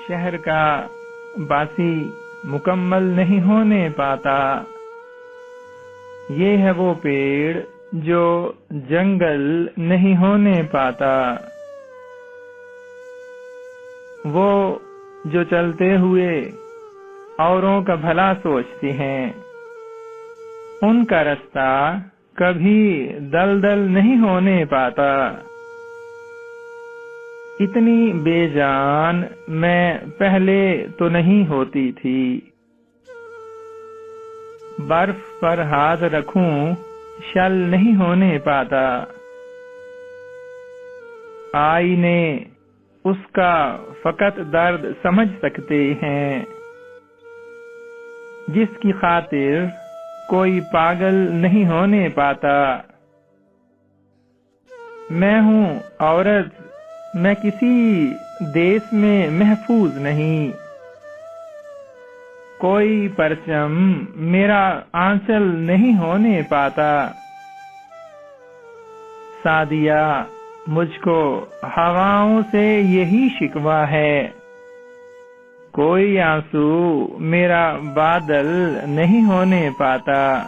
شہر کا باسی مکمل نہیں ہونے پاتا۔ یہ ہے وہ پیڑ جو جنگل نہیں ہونے پاتا۔ وہ جو چلتے ہوئے اوروں کا بھلا سوچتے ہیں، ان کا رستہ کبھی دلدل نہیں ہونے پاتا۔ اتنی بے جان میں پہلے تو نہیں ہوتی تھی، برف پر ہاتھ رکھوں شل نہیں ہونے پاتا۔ آئینے اس کا فقط درد سمجھ سکتے ہیں، جس کی خاطر کوئی پاگل نہیں ہونے پاتا۔ میں ہوں عورت، میں کسی دیس میں محفوظ نہیں، کوئی پرچم میرا آنچل نہیں ہونے پاتا۔ سعدیہ، مجھ کو ہواؤں سے یہی شکوہ ہے، کوئی آنسو میرا بادل نہیں ہونے پاتا۔